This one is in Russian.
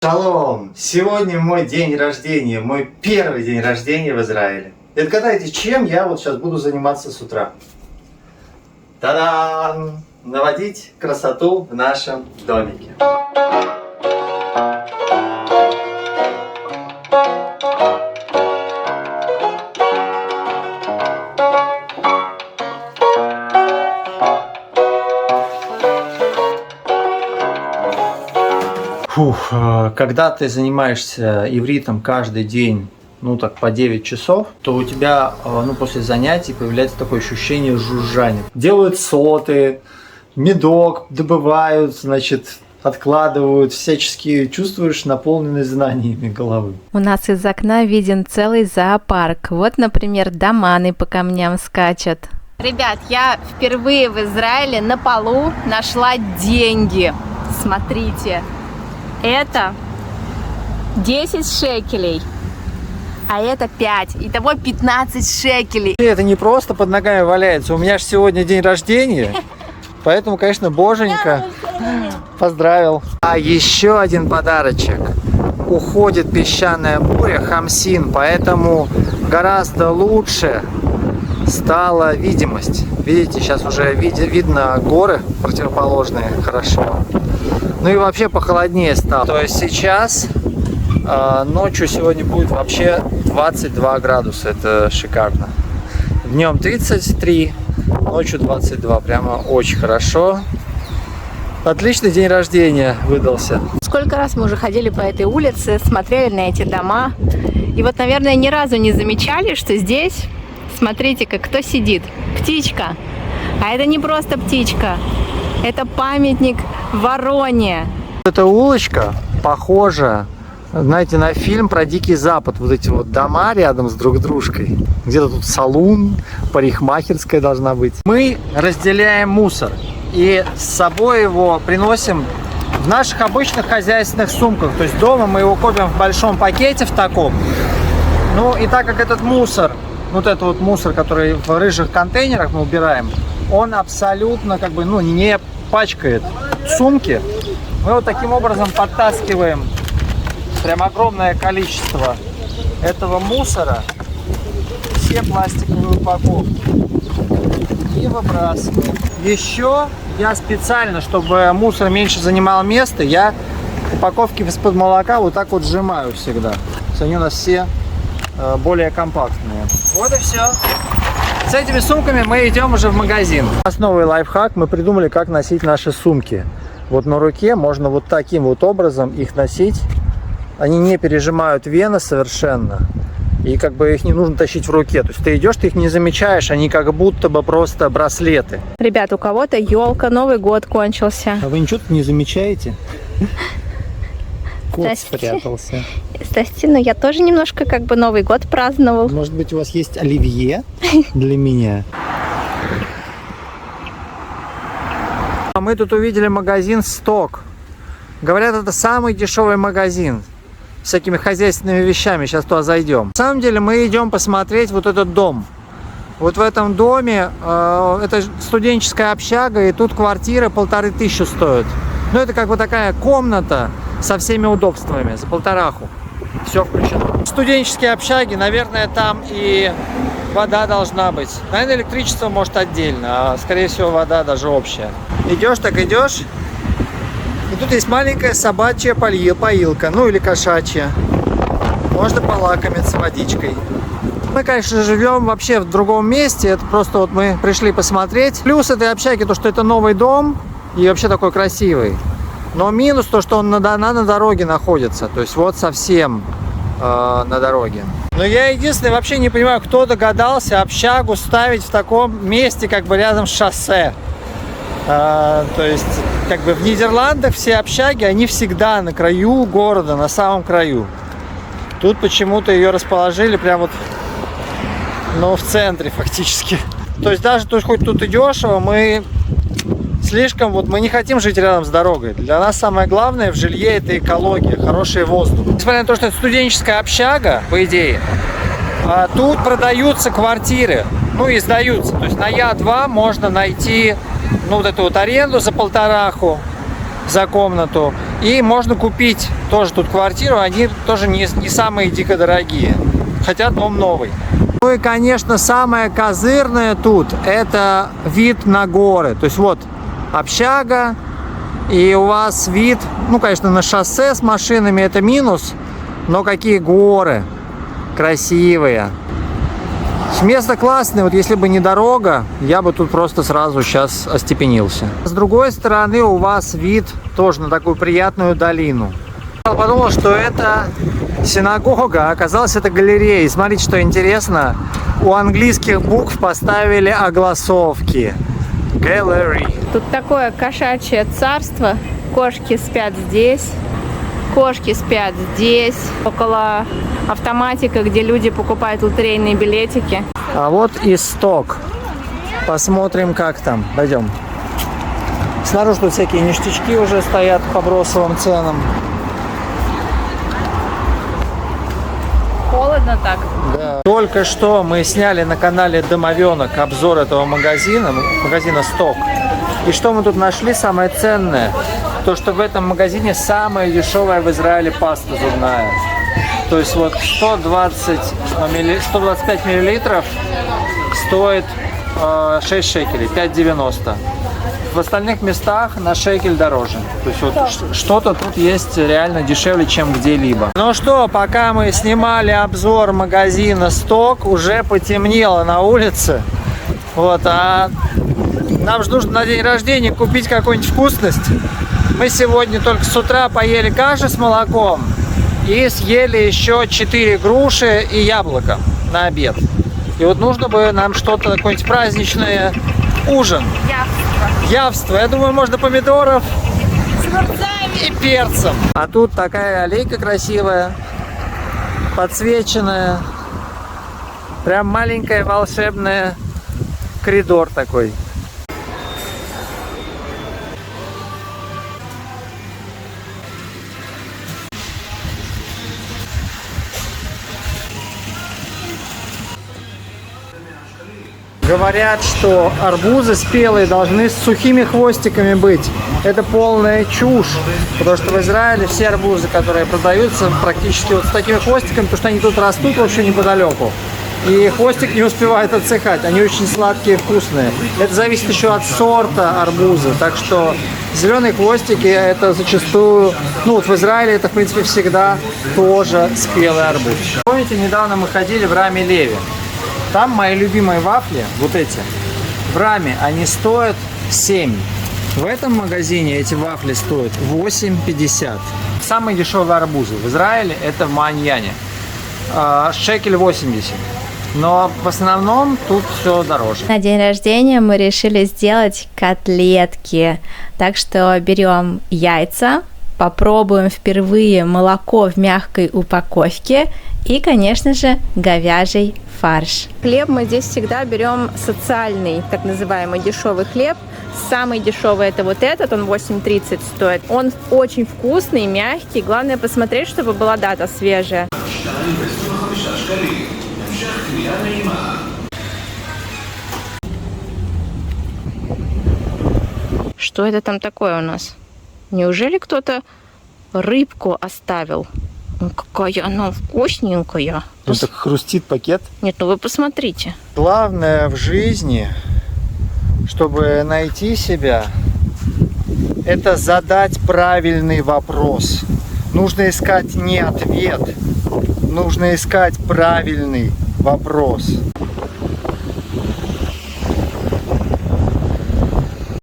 Шалом! Сегодня мой день рождения, мой первый день рождения в Израиле. И отгадайте, чем я вот сейчас буду заниматься с утра? Та-дам! Наводить красоту в нашем домике. Когда ты занимаешься ивритом каждый день, так по 9 часов, то у тебя, после занятий появляется такое ощущение жужжания. Делают соты, медок добывают, откладывают, всячески чувствуешь наполненность знаниями головы. У нас из окна виден целый зоопарк. Вот, например, доманы по камням скачут. Ребят, я впервые в Израиле на полу нашла деньги. Смотрите. Это 10 шекелей, а это 5. Итого 15 шекелей. Это не просто под ногами валяется. У меня же сегодня день рождения. Поэтому, конечно, боженька поздравил. А еще один подарочек. Уходит песчаная буря Хамсин, поэтому гораздо лучше стала видимость. Видите, сейчас уже видно горы противоположные хорошо. Ну и вообще похолоднее стало. То есть сейчас ночью сегодня будет вообще 22 градуса. Это шикарно. Днем 33, ночью 22. Прямо очень хорошо. Отличный день рождения выдался. Сколько раз мы уже ходили по этой улице, смотрели на эти дома. И вот, наверное, ни разу не замечали, что здесь, смотрите-ка, кто сидит. Птичка. А это не просто птичка. Это памятник вороне. Эта улочка похожа, знаете, на фильм про Дикий Запад. Вот эти вот дома рядом с друг дружкой. Где-то тут салун, парикмахерская должна быть. Мы разделяем мусор и с собой его приносим в наших обычных хозяйственных сумках. То есть дома мы его копим в большом пакете в таком. Ну и так как этот мусор, вот этот вот мусор, который в рыжих контейнерах мы убираем, он абсолютно не пачкает сумки. Мы вот таким образом подтаскиваем прям огромное количество этого мусора, все пластиковые упаковки и выбрасываем. Еще я специально, чтобы мусор меньше занимал место, я упаковки из-под молока вот так вот сжимаю всегда. Они у нас все более компактные. Вот и все. С этими сумками мы идем уже в магазин. У нас новый лайфхак. Мы придумали, как носить наши сумки. Вот на руке можно вот таким вот образом их носить. Они не пережимают вены совершенно. И их не нужно тащить в руке. То есть ты идешь, ты их не замечаешь. Они как будто бы просто браслеты. Ребят, у кого-то елка, Новый год кончился. А вы ничего не замечаете? Кот спрятался. Здрасте, но я тоже немножко Новый год праздновал. Может быть, у вас есть оливье для меня? Мы тут увидели магазин «Сток». Говорят, это самый дешевый магазин. С всякими хозяйственными вещами. Сейчас туда зайдем. На самом деле мы идем посмотреть вот этот дом. Вот в этом доме, это студенческая общага, и тут квартира 1500 стоит. Ну, это такая комната со всеми удобствами, за 1500. Все включено. Студенческие общаги, наверное, там и вода должна быть. Наверное, электричество может отдельно, а скорее всего вода даже общая. Идешь, так идешь. И тут есть маленькая собачья поилка, или кошачья. Можно полакомиться водичкой. Мы, конечно, живем вообще в другом месте. Это просто мы пришли посмотреть. Плюс этой общаги то, что это новый дом и вообще такой красивый. Но минус то, что он на дороге находится. То есть вот совсем на дороге. Но я единственное вообще не понимаю, кто догадался общагу ставить в таком месте, рядом с шоссе. То есть, в Нидерландах все общаги, они всегда на краю города, на самом краю. Тут почему-то ее расположили прямо в центре фактически. То есть даже хоть тут и дешево, мы не хотим жить рядом с дорогой. Для нас самое главное в жилье — это экология, хороший воздух. Несмотря на то, что это студенческая общага, по идее, тут продаются квартиры, и сдаются. То есть на Я2 можно найти эту аренду за 1500. за комнату. И можно купить тоже тут квартиру, они тоже не самые дико дорогие, хотя дом новый. Ну и, конечно, самое козырное тут — это вид на горы. То есть вот общага, и у вас вид, ну, конечно, на шоссе с машинами — это минус, но какие горы красивые. Место классное, вот если бы не дорога, я бы тут просто сразу сейчас остепенился. С другой стороны у вас вид тоже на такую приятную долину. Я подумал, что это синагога, а оказалось это галерея. И смотрите, что интересно, у английских букв поставили огласовки. Gallery. Тут такое кошачье царство. Кошки спят здесь. Кошки спят здесь. Около автоматика, где люди покупают лотерейные билетики. А вот и сток. Посмотрим, как там. Пойдем. Снаружи тут всякие ништячки уже стоят по бросовым ценам. Холодно так. Да. Только что мы сняли на канале Домовенок обзор этого магазина «Сток». И что мы тут нашли? Самое ценное, то, что в этом магазине самая дешевая в Израиле паста зубная. То есть вот 125 миллилитров стоит 6 шекелей, 5,90. В остальных местах на шекель дороже. То есть вот что-то тут есть реально дешевле, чем где-либо. Ну что, пока мы снимали обзор магазина «Сток», уже потемнело на улице. Вот, а нам же нужно на день рождения купить какую-нибудь вкусность. Мы сегодня только с утра поели каши с молоком и съели еще 4 груши и яблоко на обед. И вот нужно бы нам что-то, какое-нибудь праздничное, ужин. Явство. Я думаю, можно помидоров и перцем. А тут такая аллейка красивая, подсвеченная. Прям маленькая волшебная коридор такой. Говорят, что арбузы спелые должны с сухими хвостиками быть. Это полная чушь, потому что в Израиле все арбузы, которые продаются, практически вот с такими хвостиками, потому что они тут растут вообще неподалеку. И хвостик не успевает отсыхать. Они очень сладкие и вкусные. Это зависит еще от сорта арбуза. Так что зеленые хвостики — это зачастую, ну вот в Израиле это в принципе всегда тоже спелый арбуз. Помните, недавно мы ходили в Раме Леви. Там мои любимые вафли, вот эти, в Раме, они стоят 7. В этом магазине эти вафли стоят 8,50. Самые дешевые арбузы в Израиле — это в Мааньяне. Шекель 80. Но в основном тут все дороже. На день рождения мы решили сделать котлетки. Так что берем яйца, попробуем впервые молоко в мягкой упаковке и, конечно же, говяжий фарш. Хлеб мы здесь всегда берем социальный, так называемый дешевый хлеб. Самый дешевый это вот этот, он 8,30 стоит. Он очень вкусный, мягкий. Главное посмотреть, чтобы была дата свежая. Что это там такое у нас? Неужели кто-то рыбку оставил? Ну, какая она вкусненькая. Ну, так хрустит пакет. Нет, ну вы посмотрите. Главное в жизни, чтобы найти себя, это задать правильный вопрос. Нужно искать не ответ, нужно искать правильный вопрос.